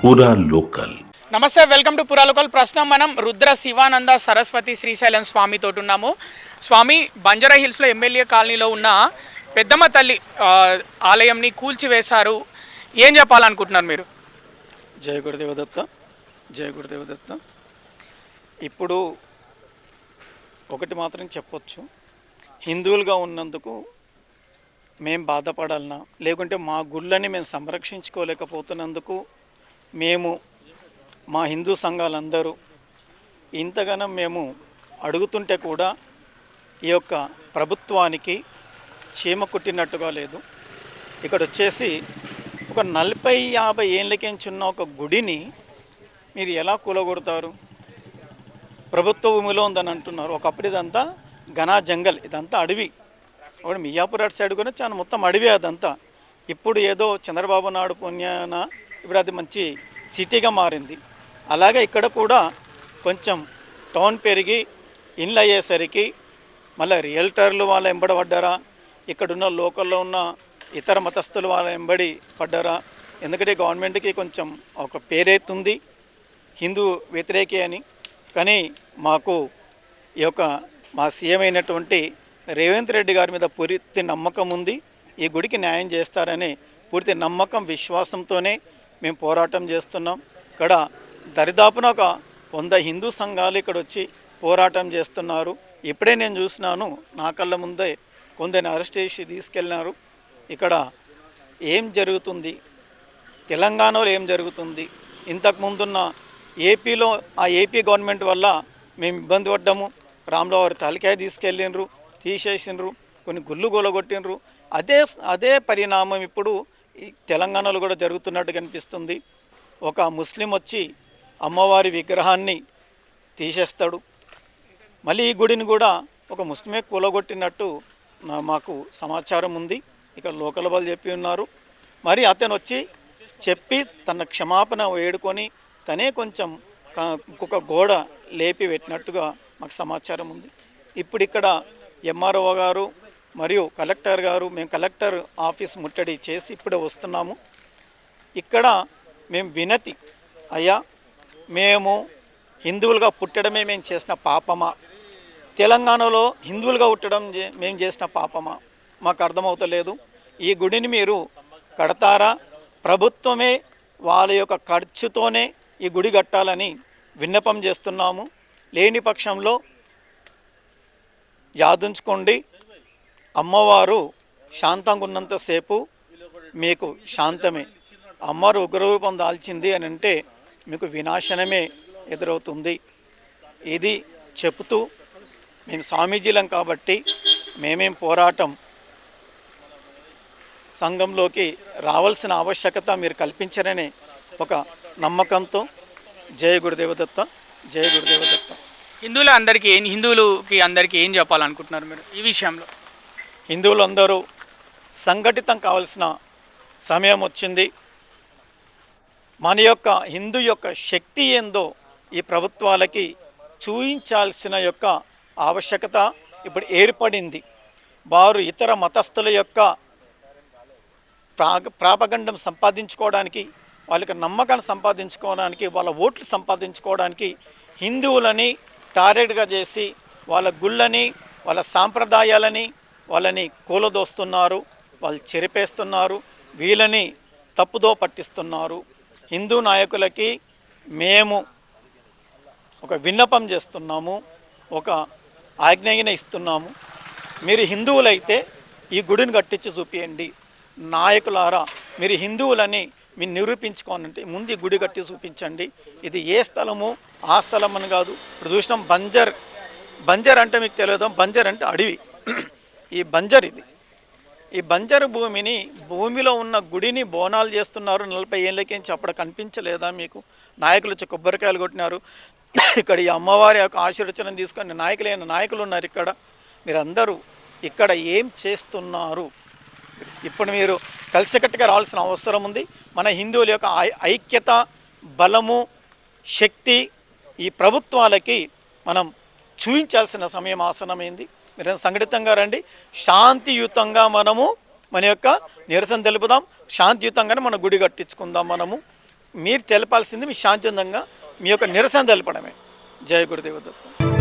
పూరా లోకల్. నమస్తే, welcome to పురాలోకల్. ప్రస్తుతం మనం రుద్ర శివానంద సరస్వతి శ్రీశైలం స్వామి తోటి ఉన్నాము. స్వామి బంజారా హిల్స్లో ఎమ్మెల్యే కాలనీలో ఉన్న పెద్దమ్మ తల్లి ఆలయంని కూల్చివేశారు. ఏం చెప్పాలనుకుంటున్నారు మీరు? జయ గురుదేవదత్త, జయ గురుదేవదత్త. ఇప్పుడు ఒకటి మాత్రం చెప్పొచ్చు, హిందువులుగా ఉన్నందుకు మేము బాధపడాలన్నా, లేకుంటే మా గుళ్ళని మేము సంరక్షించుకోలేకపోతున్నందుకు మేము మా హిందూ సంఘాలందరూ ఇంతగానో మేము అడుగుతుంటే కూడా ఈ యొక్క ప్రభుత్వానికి చీమ కుట్టినట్టుగా లేదు. ఇక్కడ వచ్చేసి ఒక 40-50 ఏళ్ళకించున్న ఒక గుడిని మీరు ఎలా కూలగొడతారు? ప్రభుత్వ భూమిలో ఉందని అంటున్నారు. ఒకప్పుడు ఇదంతా ఘనా జంగల్, ఇదంతా అడవి. ఒకటి మియాపూర్ అటు సైడ్ కూడా చాలా మొత్తం అడవి అదంతా. ఇప్పుడు ఏదో చంద్రబాబు నాయుడు పుణ్యాన ఇప్పుడు అది మంచి సిటీగా మారింది. అలాగే ఇక్కడ కూడా కొంచెం టౌన్ పెరిగి ఇండ్లు అయ్యేసరికి మళ్ళీ రియల్టర్లు వాళ్ళ ఎంబడి పడ్డారా, ఇక్కడున్న లోకల్లో ఉన్న ఇతర మతస్థులు వాళ్ళ ఎంబడి పడ్డారా? ఎందుకంటే గవర్నమెంట్కి కొంచెం ఒక పేరైతుంది హిందూ వ్యతిరేకి అని. కానీ మాకు ఈ యొక్క మా సీఎం అయినటువంటి రేవంత్ రెడ్డి గారి మీద పూర్తి నమ్మకం ఉంది. ఈ గుడికి న్యాయం చేస్తారని పూర్తి నమ్మకం, విశ్వాసంతోనే మేము పోరాటం చేస్తున్నాం. ఇక్కడ దరిదాపున ఒక 100 హిందూ సంఘాలు ఇక్కడ వచ్చి పోరాటం చేస్తున్నారు. ఇప్పుడే నేను చూసినాను, నా కళ్ళ ముందే కొందరిని అరెస్ట్ చేసి తీసుకెళ్ళినారు. ఇక్కడ ఏం జరుగుతుంది, తెలంగాణలో ఏం జరుగుతుంది? ఇంతకుముందున్న ఏపీలో ఆ ఏపీ గవర్నమెంట్ వల్ల మేము ఇబ్బంది పడ్డాము. రాముల వారి తలకాయ తీసుకెళ్ళిండ్రు, తీసేసిండ్రు, కొన్ని గుళ్ళు గొలగొట్టిండ్రు. అదే పరిణామం ఇప్పుడు ఈ తెలంగాణలో కూడా జరుగుతున్నట్టు కనిపిస్తుంది. ఒక ముస్లిం వచ్చి అమ్మవారి విగ్రహాన్ని తీసేస్తాడు, మళ్ళీ ఈ గుడిని కూడా ఒక ముస్లిమే కూలగొట్టినట్టు మాకు సమాచారం ఉంది. ఇక్కడ లోకల్ వాళ్ళు చెప్పి ఉన్నారు. మరి అతను వచ్చి చెప్పి తన క్షమాపణ వేడుకొని తనే కొంచెం ఇంకొక గోడ లేపి పెట్టినట్టుగా మాకు సమాచారం ఉంది. ఇప్పుడు ఇక్కడ ఎంఆర్ఓ గారు మరియు కలెక్టర్ గారు, మేము కలెక్టర్ ఆఫీస్ ముట్టడి చేసి ఇప్పుడే వస్తున్నాము. ఇక్కడ మేము వినతి, అయ్యా మేము హిందువులుగా పుట్టడమే మేము చేసిన పాపమా, తెలంగాణలో హిందువులుగా పుట్టడం మేము చేసిన పాపమా మాకు అర్థమవుతలేదు. ఈ గుడిని మీరు కడతారా? ప్రభుత్వమే వాళ్ళ యొక్క ఖర్చుతోనే ఈ గుడి కట్టాలని విన్నపం చేస్తున్నాము. లేని పక్షంలో యాదుంచుకోండి, అమ్మవారు శాంతంగా ఉన్నంతసేపు మీకు శాంతమే. అమ్మవారు ఉగ్రరూపం దాల్చింది అని అంటే మీకు వినాశనమే ఎదురవుతుంది. ఇది చెబుతూ మేము స్వామీజీలం కాబట్టి మేమేం పోరాటం సంఘంలోకి రావాల్సిన ఆవశ్యకత మీరు కల్పించరనే ఒక నమ్మకంతో జయ గురుదేవదత్త, జయ గురుదేవదత్త. హిందువులకి అందరికీ ఏం చెప్పాలనుకుంటున్నారు మీరు ఈ విషయంలో? హిందువులందరూ సంఘటితం కావాల్సిన సమయం వచ్చింది. మన యొక్క హిందూ యొక్క శక్తి ఏందో ఈ ప్రభుత్వాలకి చూయించాల్సిన యొక్క ఆవశ్యకత ఇప్పుడు ఏర్పడింది. వారు ఇతర మతస్థుల యొక్క ప్రాపగండం సంపాదించుకోవడానికి, వాళ్ళకి నమ్మకాన్ని సంపాదించుకోవడానికి, వాళ్ళ ఓట్లు సంపాదించుకోవడానికి హిందువులని టార్గెట్గా చేసి వాళ్ళ గుళ్ళని, వాళ్ళ సాంప్రదాయాలని వాళ్ళని కూలదోస్తున్నారు, వాళ్ళు చెరిపేస్తున్నారు, వీళ్ళని తప్పుదో పట్టిస్తున్నారు. హిందూ నాయకులకి మేము ఒక విన్నపం చేస్తున్నాము, ఒక ఆజ్ఞని ఇస్తున్నాము. మీరు హిందువులైతే ఈ గుడిని కట్టించి చూపించండి. నాయకులారా, మీరు హిందువులని మీరు నిరూపించుకోనంటే ముందు ఈ గుడి కట్టి చూపించండి. ఇది ఏ స్థలము ఆ స్థలం అని కాదు. ఇప్పుడు చూసినాం బంజర్ అంటే మీకు తెలియదు, బంజర్ అంటే అడవి. ఈ బంజర్ ఇది, ఈ బంజరు భూమిలో ఉన్న గుడిని బోనాలు చేస్తున్నారు. 40 ఏళ్ళకించి అప్పుడు కనిపించలేదా మీకు? నాయకులు వచ్చి కొబ్బరికాయలు కొట్టినారు. ఇక్కడ ఈ అమ్మవారి యొక్క ఆశీర్వచనం తీసుకొని నాయకులు ఉన్నారు ఇక్కడ. మీరందరూ ఇక్కడ ఏం చేస్తున్నారు? ఇప్పుడు మీరు కలిసికట్టుగా రావాల్సిన అవసరం ఉంది. మన హిందువుల యొక్క ఐక్యత, బలము, శక్తి ఈ ప్రభుత్వాలకి మనం చూపించాల్సిన సమయం ఆసనమైంది. మీరు సంఘటితంగా రండి, శాంతియుతంగా మనము మన యొక్క నిరసన తెలుపుదాం, శాంతియుతంగానే మన గుడి కట్టించుకుందాం. మనము మీరు తెలపాల్సింది మీ శాంతియుతంగా మీ యొక్క నిరసన తెలపడమే. జయ గురుదేవ దత్త.